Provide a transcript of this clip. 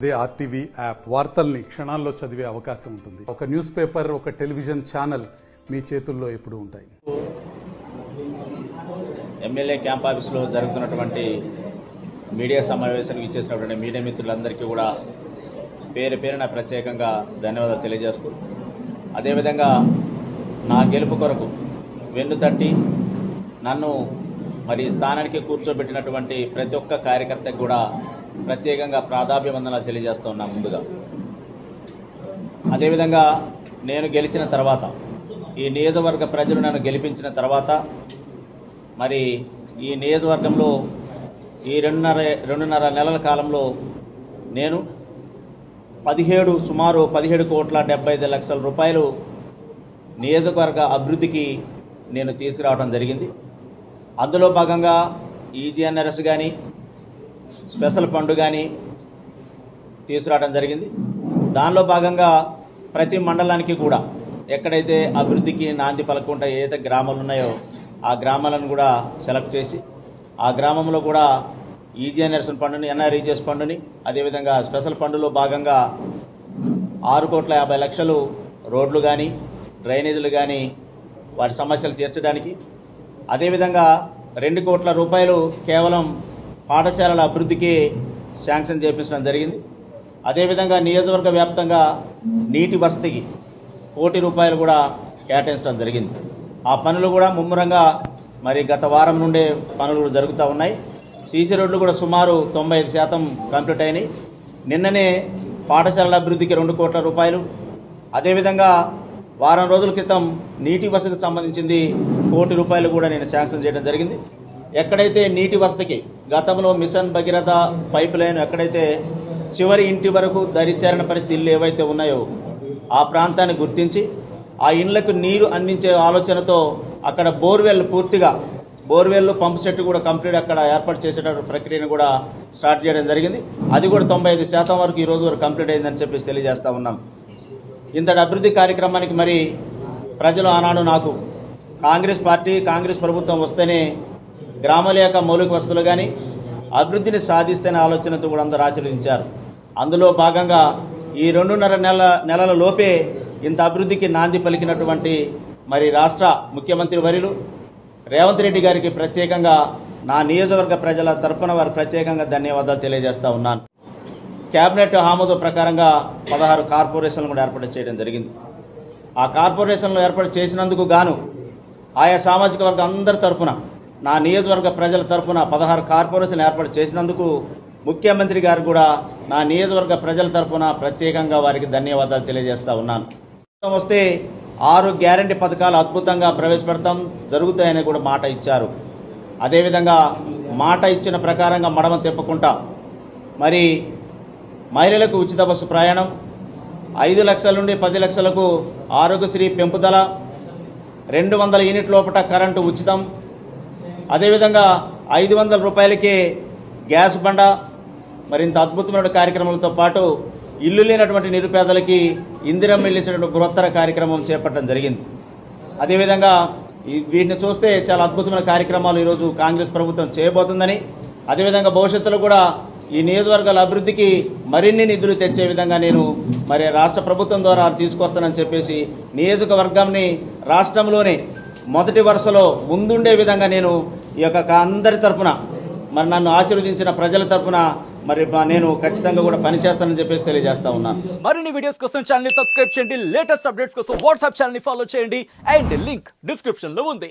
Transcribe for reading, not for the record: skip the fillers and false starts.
They RTV app వార్తల్ని క్షణాల్లో చదివే అవకాశం ఉంటుంది. ఒక న్యూస్ పేపర్, ఒక టెలివిజన్ ఛానల్ మీ చేతుల్లో ఎప్పుడూ ఉంటాయి. ఎమ్మెల్యే క్యాంప్ ఆఫీస్లో జరుగుతున్నటువంటి మీడియా సమావేశానికి ఇచ్చేసినటువంటి మీడియా మిత్రులందరికీ కూడా పేరు పేరున ప్రత్యేకంగా ధన్యవాదాలు తెలియజేస్తూ, అదేవిధంగా నా గెలుపు కొరకు వెన్నుతట్టి నన్ను మరి స్థానానికి కూర్చోబెట్టినటువంటి ప్రతి ఒక్క కార్యకర్తకు కూడా ప్రత్యేకంగా ప్రాధాన్యవందనాలు తెలియజేస్తూ ఉన్నాం. ముందుగా అదేవిధంగా నేను గెలిచిన తర్వాత, ఈ నియోజకవర్గ ప్రజలు నన్ను గెలిపించిన తర్వాత, మరి ఈ నియోజకవర్గంలో ఈ రెండున్నర నెలల కాలంలో నేను సుమారు 17,75,00,000 రూపాయలు నియోజకవర్గ అభివృద్ధికి నేను తీసుకురావడం జరిగింది. అందులో భాగంగా ఈజీఎన్ఆర్ఎస్ కానీ, స్పెషల్ ఫండ్ కానీ తీసుకురావడం జరిగింది. దానిలో భాగంగా ప్రతి మండలానికి కూడా ఎక్కడైతే అభివృద్ధికి నాంది పలకుండా ఏదైతే గ్రామాలు ఉన్నాయో ఆ గ్రామాలను కూడా సెలెక్ట్ చేసి, ఆ గ్రామంలో కూడా ఈజీఎన్ఆర్ఎస్ ఫండ్ని, ఎన్ఆర్ఈజీఎస్ ఫండ్ని, అదేవిధంగా స్పెషల్ ఫండ్లో భాగంగా 6,50,00,000 రోడ్లు కానీ, డ్రైనేజీలు కానీ వాటి సమస్యలు తీర్చడానికి, అదేవిధంగా 2 కోట్ల రూపాయలు కేవలం పాఠశాలల అభివృద్ధికి శాంక్షన్ చేయించడం జరిగింది. అదేవిధంగా నియోజకవర్గ వ్యాప్తంగా నీటి వసతికి 1 కోటి రూపాయలు కూడా కేటాయించడం జరిగింది. ఆ పనులు కూడా ముమ్మరంగా మరి గత వారం నుండే పనులు కూడా జరుగుతూ ఉన్నాయి. సీసీ రోడ్లు కూడా సుమారు 95% కంప్లీట్ అయినాయి. నిన్ననే పాఠశాలల అభివృద్ధికి 2 కోట్ల రూపాయలు, అదేవిధంగా వారం రోజుల క్రితం నీటి వసతికి సంబంధించింది 1 కోటి రూపాయలు కూడా నేను శాంక్షన్ చేయడం జరిగింది. ఎక్కడైతే నీటి వసతికి గతంలో మిషన్ భగీరథ పైప్ లైన్ ఎక్కడైతే చివరి ఇంటి వరకు దరిచేరిన పరిస్థితి ఇళ్ళు ఏవైతే ఉన్నాయో ఆ ప్రాంతాన్ని గుర్తించి ఆ ఇండ్లకు నీరు అందించే ఆలోచనతో అక్కడ బోర్వెల్ పంప్ సెట్ కూడా కంప్లీట్ అక్కడ ఏర్పాటు చేసేటటువంటి ప్రక్రియను కూడా స్టార్ట్ చేయడం జరిగింది. అది కూడా 95% వరకు ఈ రోజు వరకు కంప్లీట్ అయిందని చెప్పేసి తెలియజేస్తూ ఉన్నాం. ఇంతటి అభివృద్ధి కార్యక్రమానికి మరి ప్రజలు ఆనాడు నాకు కాంగ్రెస్ ప్రభుత్వం వస్తేనే గ్రామాల యొక్క మౌలిక వసతులు కానీ అభివృద్ధిని సాధిస్తేనే ఆలోచనతో కూడా అందరూ ఆశీర్వదించారు. అందులో భాగంగా ఈ 2.5 నెలల లోపే ఇంత అభివృద్ధికి నాంది పలికినటువంటి మరి రాష్ట్ర ముఖ్యమంత్రి వర్యులు రేవంత్ రెడ్డి గారికి ప్రత్యేకంగా నా నియోజకవర్గ ప్రజల తరఫున వారు ప్రత్యేకంగా ధన్యవాదాలు తెలియజేస్తూ ఉన్నాను. కేబినెట్ ఆమోద ప్రకారంగా 16 కార్పొరేషన్లు కూడా ఏర్పాటు చేయడం జరిగింది. ఆ కార్పొరేషన్లు ఏర్పాటు చేసినందుకు గాను ఆయా సామాజిక వర్గం అందరి తరఫున, నా నియోజకవర్గ ప్రజల తరఫున 16 కార్పొరేషన్లు ఏర్పాటు చేసినందుకు ముఖ్యమంత్రి గారు కూడా నా నియోజకవర్గ ప్రజల తరఫున ప్రత్యేకంగా వారికి ధన్యవాదాలు తెలియజేస్తూ ఉన్నాను. వస్తే 6 గ్యారంటీ పథకాలు అద్భుతంగా ప్రవేశపెడతాం జరుగుతాయని కూడా మాట ఇచ్చారు. అదేవిధంగా మాట ఇచ్చిన ప్రకారంగా మడమ తిప్పకుండా మరి మహిళలకు ఉచిత బస్సు ప్రయాణం, 5 లక్షల నుండి 10 లక్షలకు ఆరోగ్యశ్రీ పెంపుదల, 200 యూనిట్ లోపల కరెంటు ఉచితం, అదేవిధంగా 500 రూపాయలకే గ్యాస్ బండ, మరింత అద్భుతమైన కార్యక్రమాలతో పాటు ఇల్లు లేనటువంటి నిరుపేదలకి ఇందిరమ్మ ఇల్లు ఇచ్చినటువంటి బృహత్తర కార్యక్రమం చేపట్టడం జరిగింది. అదేవిధంగా వీటిని చూస్తే చాలా అద్భుతమైన కార్యక్రమాలు ఈరోజు కాంగ్రెస్ ప్రభుత్వం చేయబోతుందని, అదేవిధంగా భవిష్యత్తులో కూడా ఈ నియోజకవర్గాల అభివృద్ధికి మరిన్ని నిధులు తెచ్చే విధంగా నేను మరి రాష్ట్ర ప్రభుత్వం ద్వారా తీసుకొస్తానని చెప్పేసి నియోజకవర్గాన్ని రాష్ట్రంలోనే మొదటి వరుసలో ముందుండే విధంగా నేను ఈ యొక్క అందరి తరఫున మరి నన్ను ఆశీర్వదించిన ప్రజల తరఫున మరి నేను ఖచ్చితంగా కూడా పనిచేస్తానని చెప్పేసి తెలియజేస్తా ఉన్నాను. మరిన్ని వీడియోస్ కోసం ఛానల్ ని సబ్స్క్రైబ్ చేయండి, లేటెస్ట్ అప్డేట్స్ కోసం వాట్సాప్ ఛానల్ ని ఫాలో చేయండి అండ్ లింక్ డిస్క్రిప్షన్ లో ఉంది.